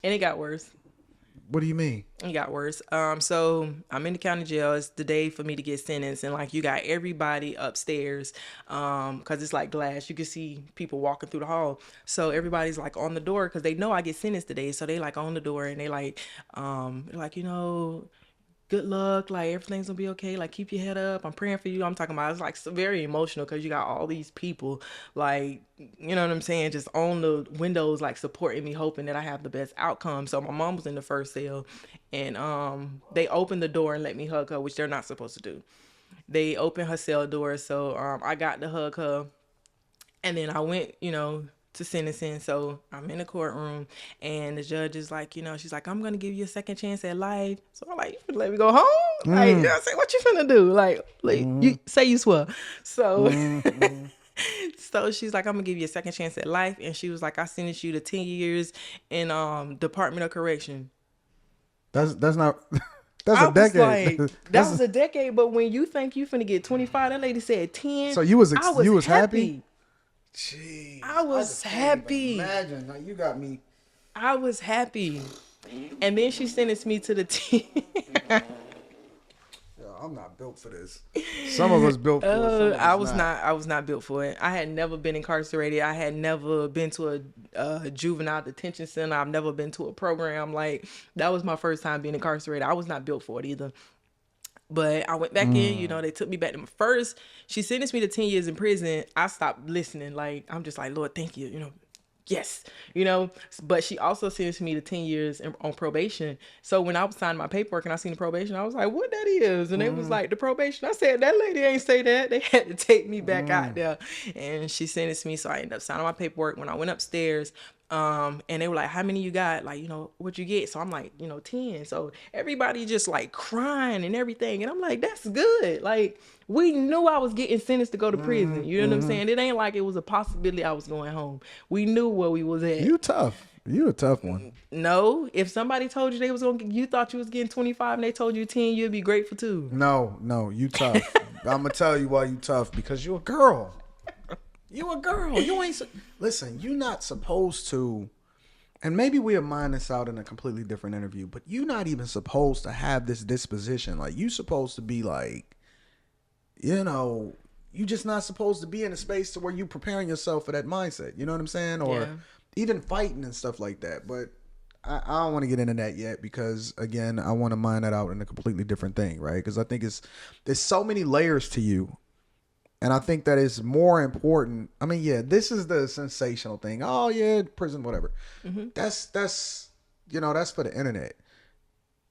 And it got worse. What do you mean? It got worse. So I'm in the county jail. It's the day for me to get sentenced, and like you got everybody upstairs, cause it's like glass. You can see people walking through the hall. So everybody's like on the door, cause they know I get sentenced today. So they like on the door, and they like good luck, like everything's gonna be okay, like keep your head up, I'm praying for you. I'm talking about, it's like very emotional because you got all these people, like, you know what I'm saying, just on the windows, like supporting me, hoping that I have the best outcome. So my mom was in the first cell, and they opened the door and let me hug her, which they're not supposed to do. They opened her cell door, so I got to hug her, and then I went, to sentencing. So I'm in the courtroom, and the judge is like, she's like, I'm gonna give you a second chance at life. So I'm like, you finna let me go home? Like, you know what I'm saying? What you finna do? Like you say you swear. So so she's like, I'm gonna give you a second chance at life. And she was like, I sentence you to 10 years in Department of Correction. That's not. That's I a was decade. like, that was a decade, but when you think you finna get 25, that lady said 10. So you was I was you was happy? happy. Jeez, I was just can't even happy. imagine. Like, you got me. I was happy. And then she sentenced me to the 10. Yo, I'm not built for this. Some of us built for it. Some of I us was not. not. I was not built for it. I had never been incarcerated. I had never been to a juvenile detention center. I've never been to a program. Like, that was my first time being incarcerated. I was not built for it either. But I went back in, they took me back to my first. She sentenced me to 10 years in prison. I stopped listening. Like, I'm just like, Lord, thank you, yes, But she also sentenced me to 10 years on probation. So when I was signing my paperwork and I seen the probation, I was like, what that is? And it was like, the probation. I said, that lady ain't say that. They had to take me back out there. And she sentenced me. So I ended up signing my paperwork. When I went upstairs, and they were like, how many you got? Like, what'd you get? So I'm like, 10. So everybody just like crying and everything. And I'm like, that's good. Like, we knew I was getting sentenced to go to prison. You know what I'm saying? It ain't like it was a possibility I was going home. We knew where we was at. You tough. You a tough one. No, if somebody told you they was gonna, you thought you was getting 25 and they told you 10, you'd be grateful too. No, you tough. I'm gonna tell you why you tough, because you a girl. You a girl. You ain't. Listen, you not supposed to. And maybe we'll mine this out in a completely different interview. But you not even supposed to have this disposition. Like, you supposed to be like, you just not supposed to be in a space to where you preparing yourself for that mindset. You know what I'm saying? Or even fighting and stuff like that. But I don't want to get into that yet, because again, I want to mine that out in a completely different thing, right? Because I think there's so many layers to you. And I think that is more important. I mean, yeah, this is the sensational thing. Oh yeah, prison, whatever. That's that's for the internet.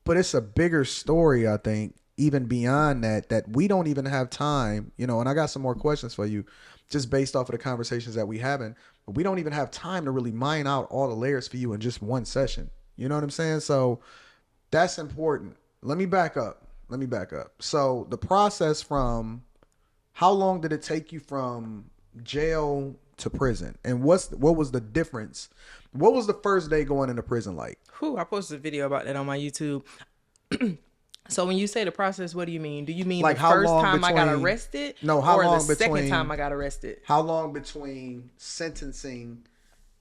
But it's a bigger story, I think, even beyond that we don't even have time, and I got some more questions for you just based off of the conversations that we having, but we don't even have time to really mine out all the layers for you in just one session. You know what I'm saying? So that's important. Let me back up. So the process from, how long did it take you from jail to prison? And what was the difference? What was the first day going into prison like? I posted a video about that on my YouTube. So when you say the process, what do you mean? Do you mean like the first time I got arrested? No, how long the second time I got arrested? How long between sentencing?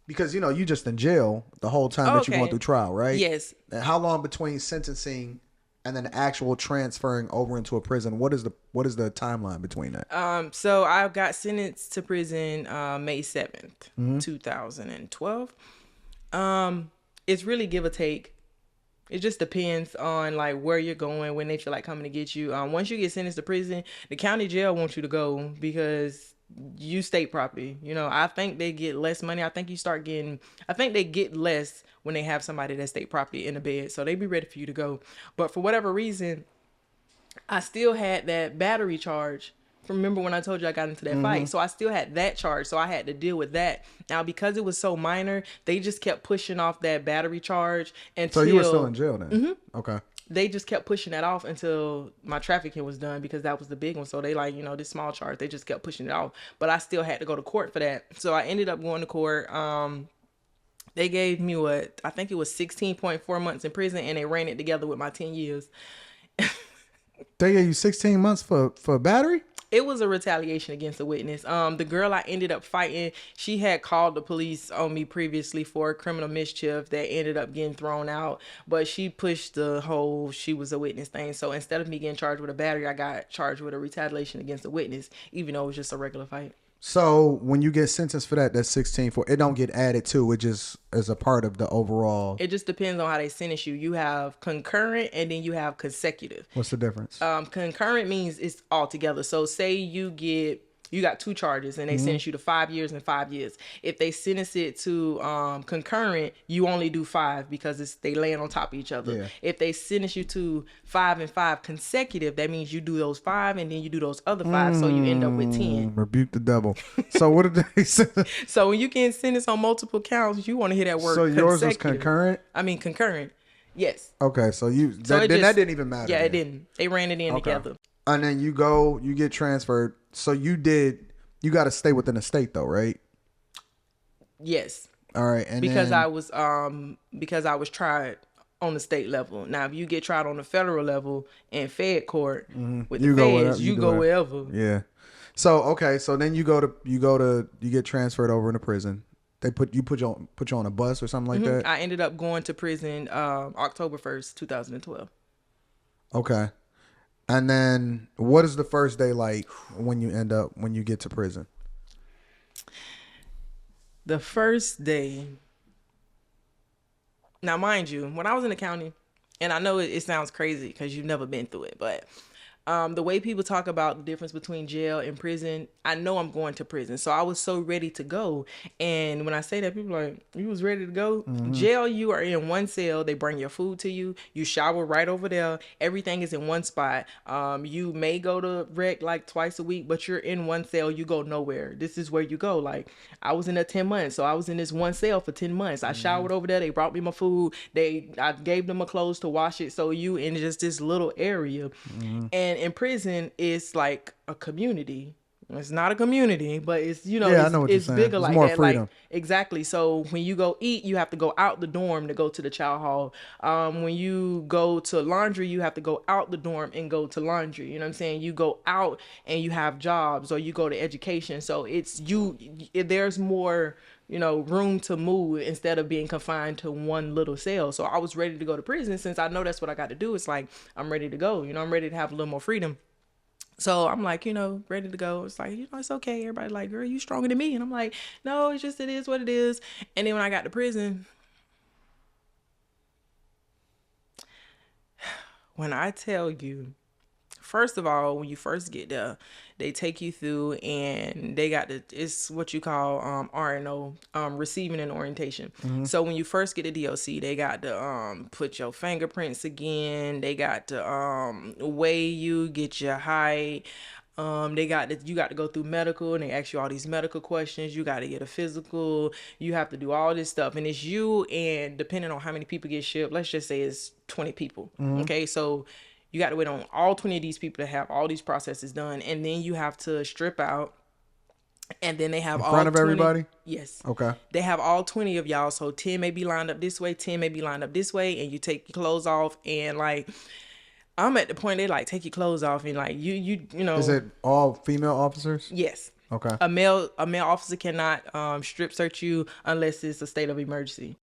Because, you just in jail the whole time that you're going through trial, right? Yes. And how long between sentencing and then actual transferring over into a prison? What is the timeline between that? So I got sentenced to prison May 7th, 2012. It's really give or take. It just depends on like where you're going, when they feel like coming to get you. Once you get sentenced to prison, the county jail wants you to go because you state property. I think they get less money. I think they get less when they have somebody that's state property in the bed. So they be ready for you to go. But for whatever reason, I still had that battery charge. Remember when I told you I got into that fight? So I still had that charge. So I had to deal with that. Now, because it was so minor, they just kept pushing off that battery charge until... So you were still in jail then? Okay. They just kept pushing that off until my trafficking was done, because that was the big one. So they this small charge, they just kept pushing it off. But I still had to go to court for that. So I ended up going to court. They gave me I think it was 16.4 months in prison, and they ran it together with my 10 years. They gave you 16 months for battery? It was a retaliation against a witness. The girl I ended up fighting, she had called the police on me previously for criminal mischief that ended up getting thrown out, but she pushed the whole she was a witness thing. So instead of me getting charged with a battery, I got charged with a retaliation against a witness, even though it was just a regular fight. So when you get sentenced for that, that's 16 for it don't get added to it just as a part of the overall. It just depends on how they sentence you. You have concurrent and then you have consecutive. What's the difference? Concurrent means it's all together. So say you got two charges and they sentence you to 5 years and 5 years. If they sentence it to concurrent, you only do 5 because they laying on top of each other. Yeah. If they sentence you to 5 and 5 consecutive, that means you do those 5 and then you do those other 5, so you end up with 10. Rebuke the devil. So what did they say? So when you get sentenced on multiple counts, you want to hear that word. So yours was consecutive. concurrent? I mean concurrent. Yes. Okay, so that didn't even matter. Yeah, then. it didn't. They ran it in together. And then you get transferred. So you got to stay within the state though, right? Yes. All right. And because then, I was tried on the state level. Now, if you get tried on the federal level in Fed court with the feds, you go wherever. Yeah. So okay, so then you get transferred over into prison. They put you on a bus or something like that. I ended up going to prison October 1st, 2012. Okay. And then what is the first day like when you get to prison? The first day. Now, mind you, when I was in the county, and I know it sounds crazy because you've never been through it, but the way people talk about the difference between jail and prison, I know I'm going to prison. So I was so ready to go. And when I say that, people are like, you was ready to go? Jail, you are in one cell. They bring your food to you. You shower right over there. Everything is in one spot. You may go to rec like twice a week, but you're in one cell. You go nowhere. This is where you go. Like, I was in there 10 months. So I was in this one cell for 10 months. I showered over there. They brought me my food. I gave them my clothes to wash it. So you in just this little area. And in prison, it's like a community. It's not a community, but it's, it's bigger like more that. Freedom. Like, exactly. So when you go eat, you have to go out the dorm to go to the chow hall. When you go to laundry, you have to go out the dorm and go to laundry. You know what I'm saying? You go out and you have jobs, or you go to education. So there's more, room to move instead of being confined to one little cell. So I was ready to go to prison since I know that's what I got to do. It's like, I'm ready to go. I'm ready to have a little more freedom. So I'm like, ready to go. It's like, it's okay. Everybody like, girl, you stronger than me. And I'm like, no, it is what it is. And then when I got to prison, when I tell you, first of all, when you first get there, they take you through and they got it's what you call RNO, receiving and orientation. So when you first get to DOC, they got to put your fingerprints again. They got to weigh you, get your height. You got to go through medical and they ask you all these medical questions. You got to get a physical. You have to do all this stuff. And it's you, and depending on how many people get shipped, let's just say it's 20 people. Okay, so you got to wait on all 20 of these people to have all these processes done. And then you have to strip out. And then they have all 20. In front of everybody? Yes. Okay. They have all 20 of y'all. So 10 may be lined up this way, 10 may be lined up this way. And you take your clothes off. And like, I'm at the point they like take your clothes off. And like, you know. Is it all female officers? Yes. Okay. A male officer cannot strip search you unless it's a state of emergency.